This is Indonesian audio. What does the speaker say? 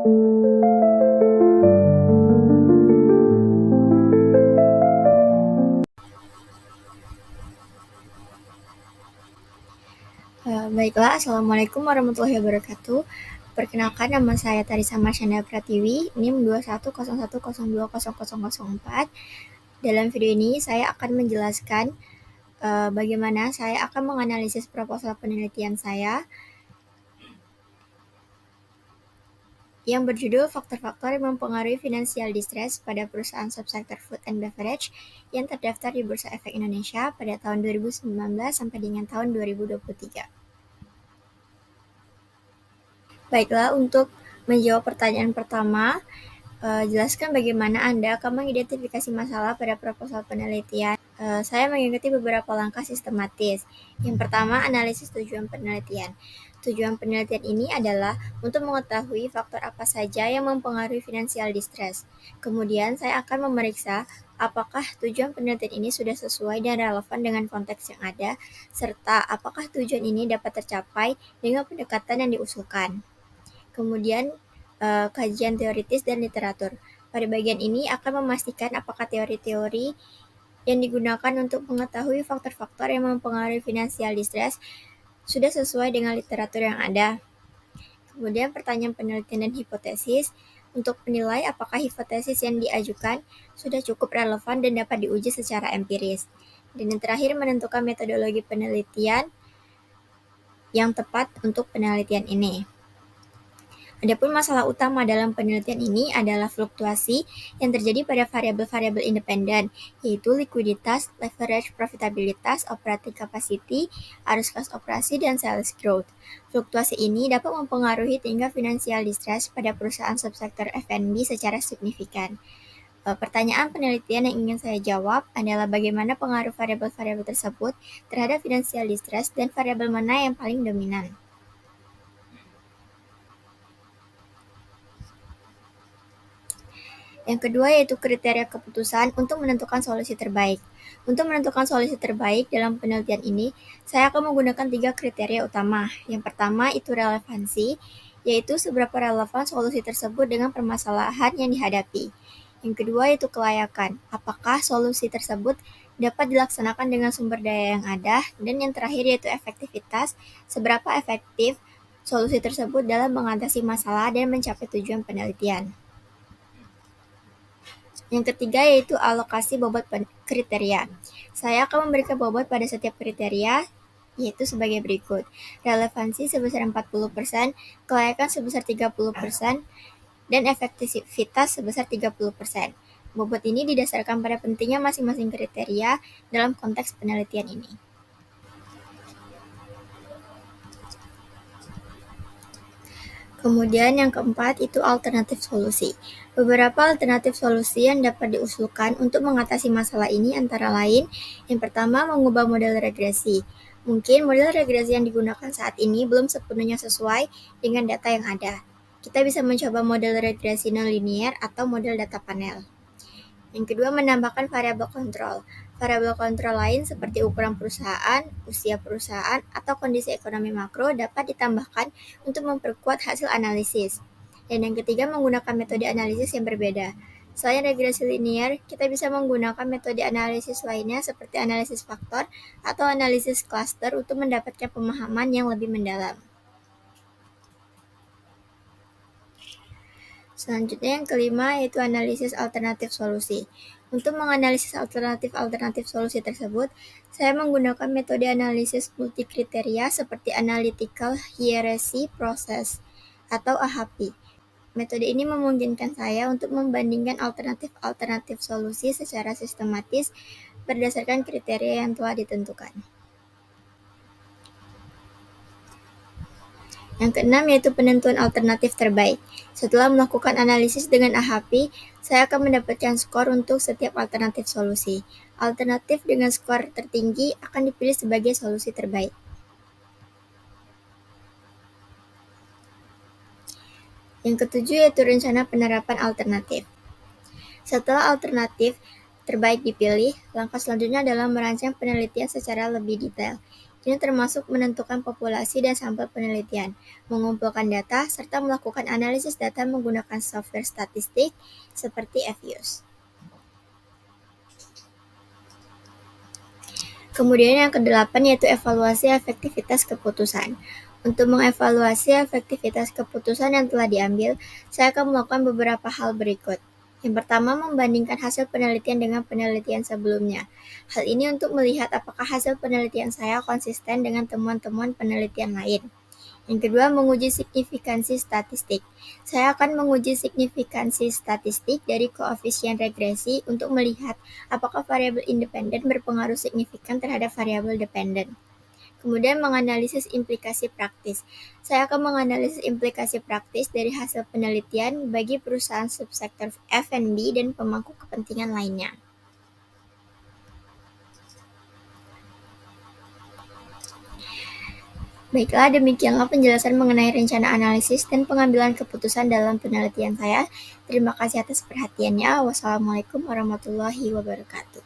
Baiklah, Assalamualaikum warahmatullahi wabarakatuh. Perkenalkan, nama saya Tarisa Marsyanda Pratiwi, NIM 2101020004. Dalam video ini, saya akan menjelaskan bagaimana saya akan menganalisis proposal penelitian saya yang berjudul Faktor-faktor yang mempengaruhi financial distress pada perusahaan subsektor food and beverage yang terdaftar di Bursa Efek Indonesia pada tahun 2019 sampai dengan tahun 2023. Baiklah, untuk menjawab pertanyaan pertama, jelaskan bagaimana Anda akan mengidentifikasi masalah pada proposal penelitian. Saya mengikuti beberapa langkah sistematis. Yang pertama, analisis tujuan penelitian. Tujuan penelitian ini adalah untuk mengetahui faktor apa saja yang mempengaruhi financial distress. Kemudian, saya akan memeriksa apakah tujuan penelitian ini sudah sesuai dan relevan dengan konteks yang ada, serta apakah tujuan ini dapat tercapai dengan pendekatan yang diusulkan. Kemudian, kajian teoritis dan literatur. Pada bagian ini akan memastikan apakah teori-teori yang digunakan untuk mengetahui faktor-faktor yang mempengaruhi financial distress sudah sesuai dengan literatur yang ada. Kemudian pertanyaan penelitian dan hipotesis untuk menilai apakah hipotesis yang diajukan sudah cukup relevan dan dapat diuji secara empiris. Dan yang terakhir, menentukan metodologi penelitian yang tepat untuk penelitian ini. Adapun masalah utama dalam penelitian ini adalah fluktuasi yang terjadi pada variabel-variabel independen, yaitu likuiditas, leverage, profitabilitas, operating capacity, arus kas operasi, dan sales growth. Fluktuasi ini dapat mempengaruhi tingkat financial distress pada perusahaan subsektor F&B secara signifikan. Pertanyaan penelitian yang ingin saya jawab adalah bagaimana pengaruh variabel-variabel tersebut terhadap financial distress dan variabel mana yang paling dominan. Yang kedua yaitu kriteria keputusan untuk menentukan solusi terbaik. Untuk menentukan solusi terbaik dalam penelitian ini, saya akan menggunakan 3 kriteria utama. Yang pertama itu relevansi, yaitu seberapa relevan solusi tersebut dengan permasalahan yang dihadapi. Yang kedua yaitu kelayakan, apakah solusi tersebut dapat dilaksanakan dengan sumber daya yang ada. Dan yang terakhir yaitu efektivitas, seberapa efektif solusi tersebut dalam mengatasi masalah dan mencapai tujuan penelitian. Yang ketiga yaitu alokasi bobot kriteria. Saya akan memberikan bobot pada setiap kriteria, yaitu sebagai berikut. Relevansi sebesar 40%, kelayakan sebesar 30%, dan efektivitas sebesar 30%. Bobot ini didasarkan pada pentingnya masing-masing kriteria dalam konteks penelitian ini. Kemudian yang keempat itu alternatif solusi. Beberapa alternatif solusi yang dapat diusulkan untuk mengatasi masalah ini antara lain, yang pertama mengubah model regresi. Mungkin model regresi yang digunakan saat ini belum sepenuhnya sesuai dengan data yang ada. Kita bisa mencoba model regresi non-linear atau model data panel. Yang kedua, menambahkan variabel kontrol. Variabel kontrol lain seperti ukuran perusahaan, usia perusahaan, atau kondisi ekonomi makro dapat ditambahkan untuk memperkuat hasil analisis. Dan yang ketiga, menggunakan metode analisis yang berbeda. Selain regresi linear, kita bisa menggunakan metode analisis lainnya seperti analisis faktor atau analisis cluster untuk mendapatkan pemahaman yang lebih mendalam. Selanjutnya yang kelima yaitu analisis alternatif solusi. Untuk menganalisis alternatif solusi tersebut, saya menggunakan metode analisis multikriteria seperti Analytical Hierarchy Process atau AHP. Metode ini memungkinkan saya untuk membandingkan alternatif solusi secara sistematis berdasarkan kriteria yang telah ditentukan. Yang keenam yaitu penentuan alternatif terbaik. Setelah melakukan analisis dengan AHP, saya akan mendapatkan skor untuk setiap alternatif solusi. Alternatif dengan skor tertinggi akan dipilih sebagai solusi terbaik. Yang ketujuh yaitu rencana penerapan alternatif. Setelah alternatif terbaik dipilih, langkah selanjutnya adalah merancang penelitian secara lebih detail. Ini termasuk menentukan populasi dan sampel penelitian, mengumpulkan data, serta melakukan analisis data menggunakan software statistik seperti FUS. Kemudian yang kedelapan yaitu evaluasi efektivitas keputusan. Untuk mengevaluasi efektivitas keputusan yang telah diambil, saya akan melakukan beberapa hal berikut. Yang pertama, membandingkan hasil penelitian dengan penelitian sebelumnya. Hal ini untuk melihat apakah hasil penelitian saya konsisten dengan temuan-temuan penelitian lain. Yang kedua, menguji signifikansi statistik. Saya akan menguji signifikansi statistik dari koefisien regresi untuk melihat apakah variabel independen berpengaruh signifikan terhadap variabel dependen. Kemudian menganalisis implikasi praktis. Saya akan menganalisis implikasi praktis dari hasil penelitian bagi perusahaan subsektor F&B dan pemangku kepentingan lainnya. Baiklah, demikianlah penjelasan mengenai rencana analisis dan pengambilan keputusan dalam penelitian saya. Terima kasih atas perhatiannya. Wassalamualaikum warahmatullahi wabarakatuh.